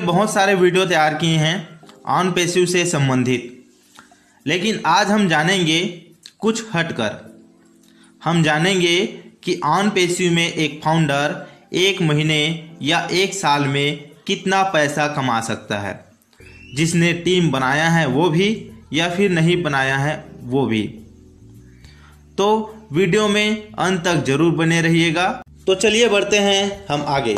बहुत सारे वीडियो तैयार किए हैं ऑन पैसिव से संबंधित, लेकिन आज हम जानेंगे कुछ हटकर। हम जानेंगे कि ऑन पैसिव में एक फाउंडर एक महीने या एक साल में कितना पैसा कमा सकता है, जिसने टीम बनाया है वो भी या फिर नहीं बनाया है वो भी। तो वीडियो में अंत तक जरूर बने रहिएगा। तो चलिए बढ़ते हैं हम आगे।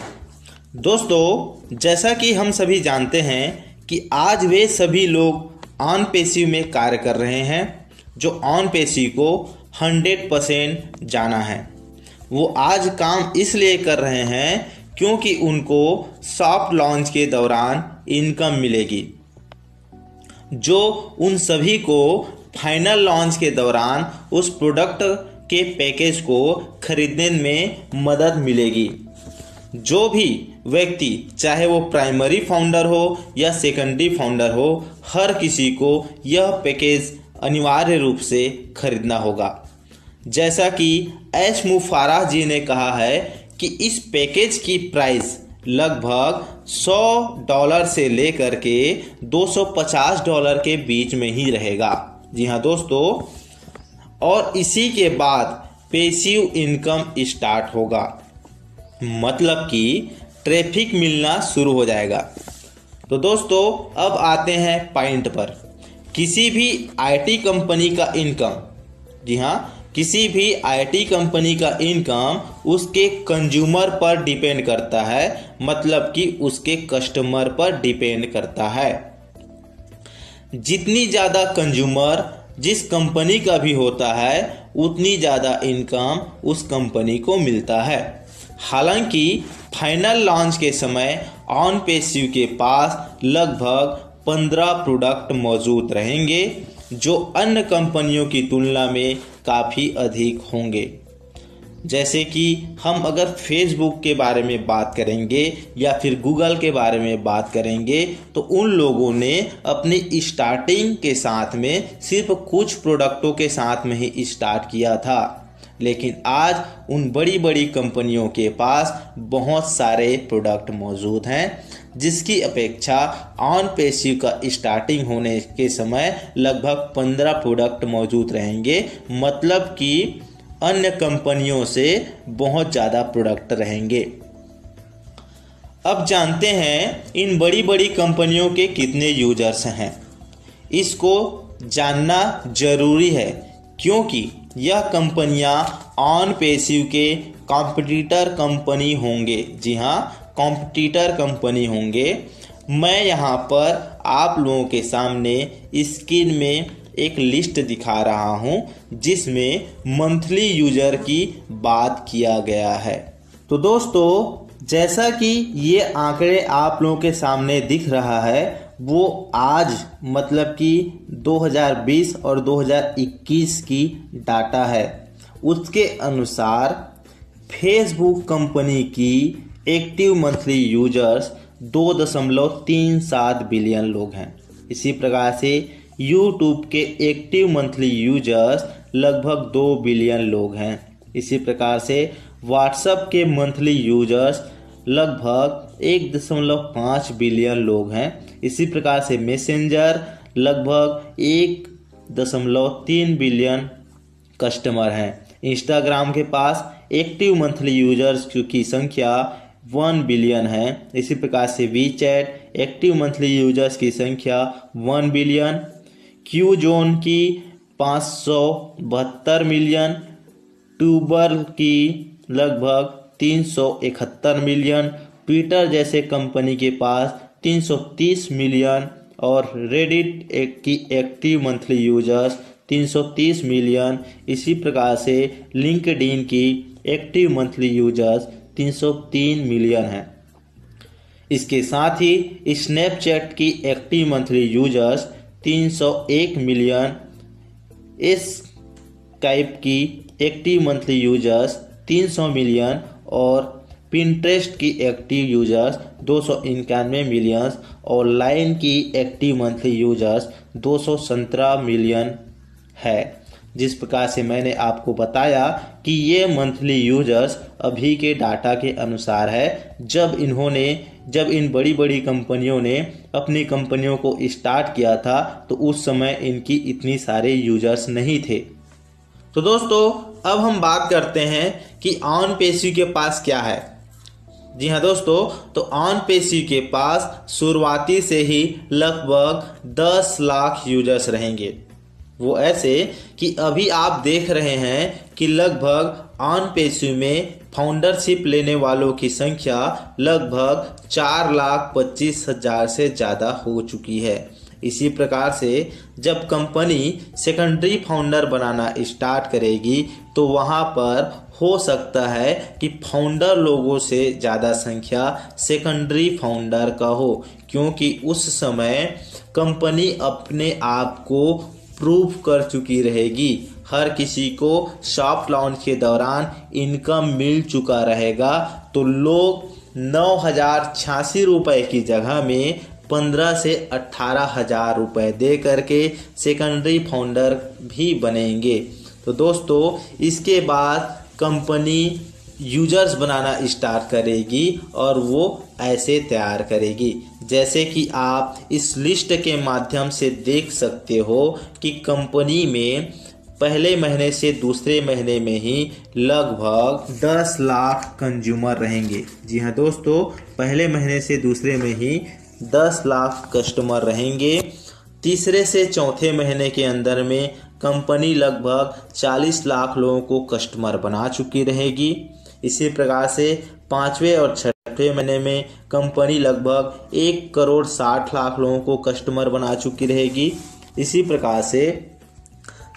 दोस्तों, जैसा कि हम सभी जानते हैं कि आज वे सभी लोग ऑन पैसिव में कार्य कर रहे हैं जो ऑन पैसिव को 100% जाना है। वो आज काम इसलिए कर रहे हैं क्योंकि उनको सॉफ्ट लॉन्च के दौरान इनकम मिलेगी, जो उन सभी को फाइनल लॉन्च के दौरान उस प्रोडक्ट के पैकेज को खरीदने में मदद मिलेगी। जो भी व्यक्ति, चाहे वो प्राइमरी फाउंडर हो या सेकेंडरी फाउंडर हो, हर किसी को यह पैकेज अनिवार्य रूप से खरीदना होगा। जैसा कि एच मुफाराह जी ने कहा है कि इस पैकेज की प्राइस लगभग $100 से लेकर के $250 के बीच में ही रहेगा। जी हाँ दोस्तों, और इसी के बाद पैसिव इनकम स्टार्ट होगा, मतलब कि ट्रैफिक मिलना शुरू हो जाएगा। तो दोस्तों, अब आते हैं पॉइंट पर। किसी भी आईटी कंपनी का इनकम, जी हाँ, किसी भी आईटी कंपनी का इनकम उसके कंज्यूमर पर डिपेंड करता है, मतलब कि उसके कस्टमर पर डिपेंड करता है। जितनी ज़्यादा कंज्यूमर जिस कंपनी का भी होता है, उतनी ज़्यादा इनकम उस कंपनी को मिलता है। हालांकि फाइनल लॉन्च के समय ऑन पैसिव के पास लगभग 15 प्रोडक्ट मौजूद रहेंगे, जो अन्य कंपनियों की तुलना में काफ़ी अधिक होंगे। जैसे कि हम अगर फेसबुक के बारे में बात करेंगे या फिर गूगल के बारे में बात करेंगे, तो उन लोगों ने अपनी स्टार्टिंग के साथ में सिर्फ कुछ प्रोडक्टों के साथ में ही स्टार्ट किया था, लेकिन आज उन बड़ी बड़ी कंपनियों के पास बहुत सारे प्रोडक्ट मौजूद हैं, जिसकी अपेक्षा ऑन पैसिव का स्टार्टिंग होने के समय लगभग 15 प्रोडक्ट मौजूद रहेंगे, मतलब कि अन्य कंपनियों से बहुत ज़्यादा प्रोडक्ट रहेंगे। अब जानते हैं इन बड़ी बड़ी कंपनियों के कितने यूजर्स हैं। इसको जानना जरूरी है क्योंकि यह कंपनियां ऑन पैसिव के कॉम्पिटिटर कंपनी होंगे। जी हाँ, कॉम्पिटिटर कंपनी होंगे। मैं यहाँ पर आप लोगों के सामने स्क्रीन में एक लिस्ट दिखा रहा हूँ, जिसमें मंथली यूजर की बात किया गया है। तो दोस्तों, जैसा कि ये आंकड़े आप लोगों के सामने दिख रहा है, वो आज मतलब कि 2020 और 2021 की डाटा है। उसके अनुसार फेसबुक कंपनी की एक्टिव मंथली यूजर्स 2.37 बिलियन लोग हैं। इसी प्रकार से यूट्यूब के एक्टिव मंथली यूजर्स लगभग 2 बिलियन लोग हैं। इसी प्रकार से व्हाट्सएप के मंथली यूजर्स लगभग 1.5 बिलियन लोग हैं। इसी प्रकार से मैसेंजर लगभग 1.3 बिलियन कस्टमर हैं। इंस्टाग्राम के पास एक्टिव मंथली यूजर्स की संख्या 1 बिलियन है। इसी प्रकार से वीचैट एक्टिव मंथली यूजर्स की संख्या 1 बिलियन, क्यू जोन की 572 मिलियन, ट्यूबर की लगभग 371 मिलियन, ट्विटर जैसे कंपनी के पास 330 मिलियन और रेडिट की एक्टिव मंथली यूजर्स 330 मिलियन। इसी प्रकार से लिंक्डइन की एक्टिव मंथली यूजर्स 303 मिलियन हैं। इसके साथ ही स्नैपचैट की active monthly users 301 million, Skype की एक्टिव मंथली यूजर्स 300 मिलियन और पिंटरेस्ट की एक्टिव यूजर्स 291 मिलियन और लाइन की एक्टिव मंथली यूजर्स 217 मिलियन है। जिस प्रकार से मैंने आपको बताया कि ये मंथली यूजर्स अभी के डाटा के अनुसार है। जब इन बड़ी बड़ी कंपनियों ने अपनी कंपनियों को स्टार्ट किया था तो उस समय इनकी इतनी सारे यूजर्स नहीं थे। तो दोस्तों अब हम बात करते हैं कि ऑन पेस्यू के पास क्या है। जी हाँ दोस्तों, तो ऑन पेस्यू के पास शुरुआती से ही लगभग 10 लाख यूजर्स रहेंगे। वो ऐसे कि अभी आप देख रहे हैं कि लगभग ऑन पेस्यू में फाउंडरशिप लेने वालों की संख्या लगभग 4,25,000 से ज़्यादा हो चुकी है। इसी प्रकार से जब कंपनी सेकेंडरी फाउंडर बनाना स्टार्ट करेगी तो वहाँ पर हो सकता है कि फाउंडर लोगों से ज़्यादा संख्या सेकेंडरी फाउंडर का हो, क्योंकि उस समय कंपनी अपने आप को प्रूव कर चुकी रहेगी। हर किसी को सॉफ्ट लॉन्च के दौरान इनकम मिल चुका रहेगा, तो लोग 9,086 रुपये की जगह में 15 से 18,000 रुपये दे करके सेकेंडरी फाउंडर भी बनेंगे। तो दोस्तों इसके बाद कंपनी यूजर्स बनाना स्टार्ट करेगी और वो ऐसे तैयार करेगी, जैसे कि आप इस लिस्ट के माध्यम से देख सकते हो कि कंपनी में पहले महीने से दूसरे महीने में ही लगभग 10 लाख कंज्यूमर रहेंगे। जी हाँ दोस्तों, पहले महीने से दूसरे में ही 10 लाख कस्टमर रहेंगे। तीसरे से चौथे महीने के अंदर में कंपनी लगभग 40 लाख लोगों को कस्टमर बना चुकी रहेगी। इसी प्रकार से पाँचवें और छठवें महीने में कंपनी लगभग 1,60,00,000 लोगों को कस्टमर बना चुकी रहेगी। इसी प्रकार से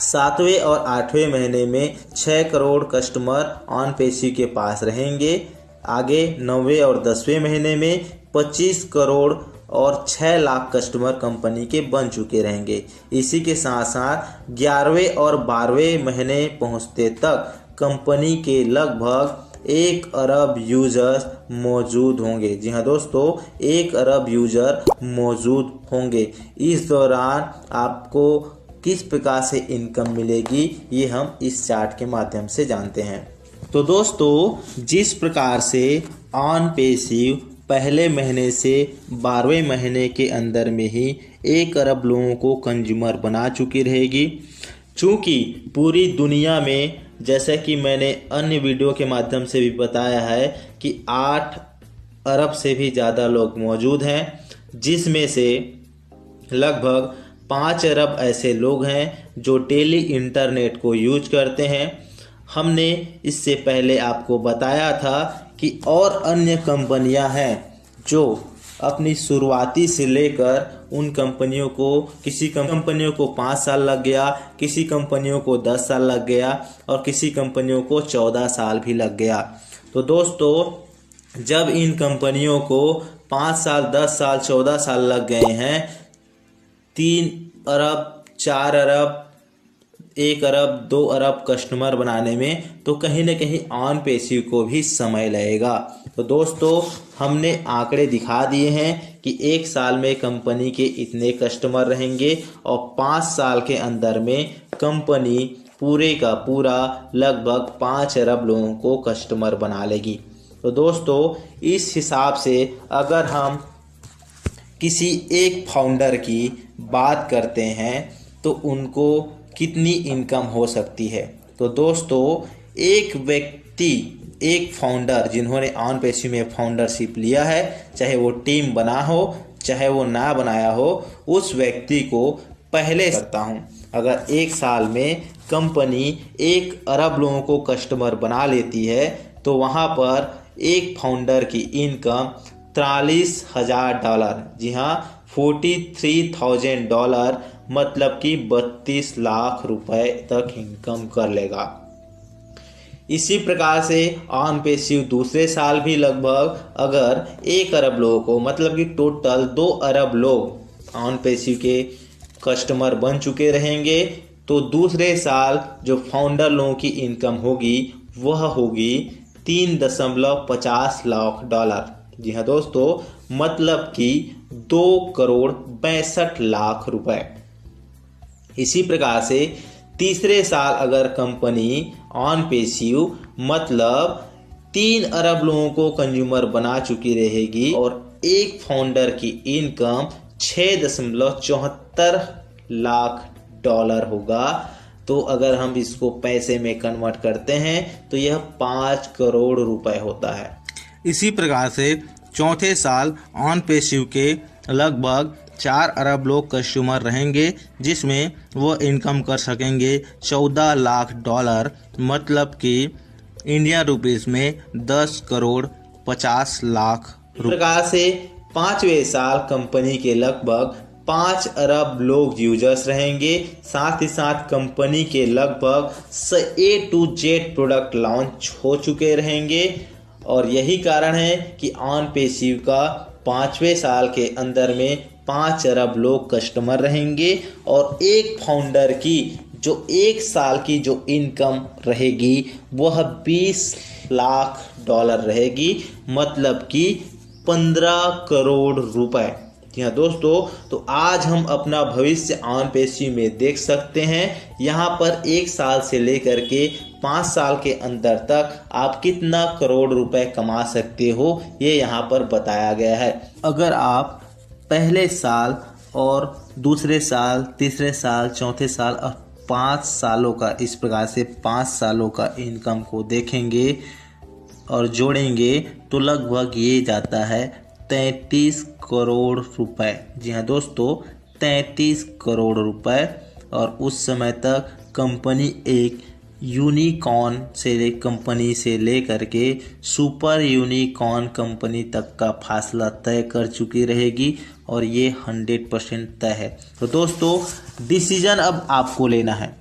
सातवें और आठवें महीने में 6 करोड़ कस्टमर ऑन पेस्यू के पास रहेंगे। आगे 9वें और 10वें महीने में 25 करोड़ और 6 लाख कस्टमर कंपनी के बन चुके रहेंगे। इसी के साथ साथ 11वें और 12वें महीने पहुंचते तक कंपनी के लगभग 1 अरब यूजर्स मौजूद होंगे। जी हाँ दोस्तों, 1 अरब यूजर मौजूद होंगे। इस दौरान आपको किस प्रकार से इनकम मिलेगी ये हम इस चार्ट के माध्यम से जानते हैं। तो दोस्तों जिस प्रकार से ऑन पेस्यू पहले महीने से 12वें महीने के अंदर में ही 1 अरब लोगों को कंज्यूमर बना चुकी रहेगी, चूँकि पूरी दुनिया में जैसा कि मैंने अन्य वीडियो के माध्यम से भी बताया है कि 8 अरब से भी ज़्यादा लोग मौजूद हैं, जिसमें से लगभग 5 अरब ऐसे लोग हैं जो डेली इंटरनेट को यूज करते हैं। हमने इससे पहले आपको बताया था कि और अन्य कंपनियां हैं जो अपनी शुरुआती से लेकर उन कंपनियों को, किसी कंपनियों को 5 साल लग गया, किसी कंपनियों को 10 साल लग गया और किसी कंपनियों को 14 साल भी लग गया। तो दोस्तों जब इन कंपनियों को 5 साल, 10 साल, 14 साल लग गए हैं 3 अरब, 4 अरब, 1 अरब, 2 अरब कस्टमर बनाने में, तो कहीं न कहीं ऑन पेस्यू को भी समय लगेगा। तो दोस्तों हमने आंकड़े दिखा दिए हैं कि 1 साल में कंपनी के इतने कस्टमर रहेंगे और 5 साल के अंदर में कंपनी पूरे का पूरा लगभग 5 अरब लोगों को कस्टमर बना लेगी। तो दोस्तों इस हिसाब से अगर हम किसी एक फाउंडर की बात करते हैं तो उनको कितनी इनकम हो सकती है। तो दोस्तों एक व्यक्ति, एक फाउंडर जिन्होंने ऑन पेस्यू में फाउंडरशिप लिया है, चाहे वो टीम बना हो चाहे वो ना बनाया हो, उस व्यक्ति को पहले करता हूँ अगर 1 साल में कंपनी 1 अरब लोगों को कस्टमर बना लेती है तो वहाँ पर एक फाउंडर की इनकम $43,000, जी हाँ $43,000 मतलब कि 32 लाख रुपए तक इनकम कर लेगा। इसी प्रकार से ऑन पेस्यू दूसरे साल भी लगभग अगर 1 अरब लोगों को, मतलब कि टोटल 2 अरब लोग ऑन पेस्यू के कस्टमर बन चुके रहेंगे, तो दूसरे साल जो फाउंडर लोगों की इनकम होगी वह होगी $3.50 लाख। जी हाँ दोस्तों, मतलब कि 2,62,00,000 रुपए। इसी प्रकार से तीसरे साल अगर कंपनी ऑन पेसिव मतलब 3 अरब लोगों को कंज्यूमर बना चुकी रहेगी और एक फाउंडर की इनकम 6.74 लाख डॉलर होगा, तो अगर हम इसको पैसे में कन्वर्ट करते हैं तो यह 5 करोड़ रुपए होता है। इसी प्रकार से चौथे साल ऑन पेसिव के लगभग 4 अरब लोग कस्टमर रहेंगे, जिसमें वो इनकम कर सकेंगे 14 लाख डॉलर, मतलब कि इंडिया रुपीस में 10 करोड़ 50 लाख रुपए। प्रकार से 5वें साल कंपनी के लगभग 5 अरब लोग यूजर्स रहेंगे, साथ ही साथ कंपनी के लगभग A to Z product launch हो चुके रहेंगे और यही कारण है कि ऑन पेसिव का 5वें साल के अंदर में 5 अरब लोग कस्टमर रहेंगे और एक फाउंडर की जो एक साल की जो इनकम रहेगी वह 20 लाख डॉलर रहेगी, मतलब कि 15 करोड़ रुपए। जी हाँ दोस्तों, तो आज हम अपना भविष्य ऑन पेसिव में देख सकते हैं। यहाँ पर 1 साल से लेकर के 5 साल के अंदर तक आप कितना करोड़ रुपए कमा सकते हो, ये यहाँ पर बताया गया है। अगर आप पहले साल और दूसरे साल, तीसरे साल, चौथे साल और 5 सालों का इस प्रकार से 5 सालों का इनकम को देखेंगे और जोड़ेंगे तो लगभग ये जाता है 33 करोड़ रुपए। जी हाँ दोस्तों, 33 करोड़ रुपए। और उस समय तक कंपनी एक यूनिकॉर्न कंपनी से लेकर के सुपर यूनिकॉर्न कंपनी तक का फासला तय कर चुकी रहेगी और ये 100% तय है। तो दोस्तों, डिसीजन अब आपको लेना है।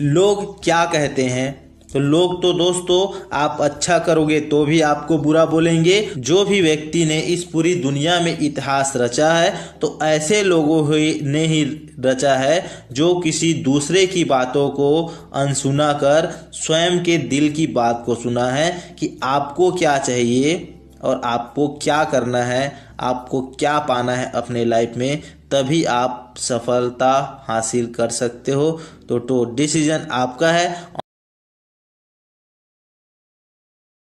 लोग क्या कहते हैं, तो लोग तो दोस्तों आप अच्छा करोगे तो भी आपको बुरा बोलेंगे। जो भी व्यक्ति ने इस पूरी दुनिया में इतिहास रचा है तो ऐसे लोगों ने ही रचा है जो किसी दूसरे की बातों को अनसुना कर स्वयं के दिल की बात को सुना है कि आपको क्या चाहिए और आपको क्या करना है, आपको क्या पाना है अपने लाइफ में, तभी आप सफलता हासिल कर सकते हो। तो डिसीजन आपका है।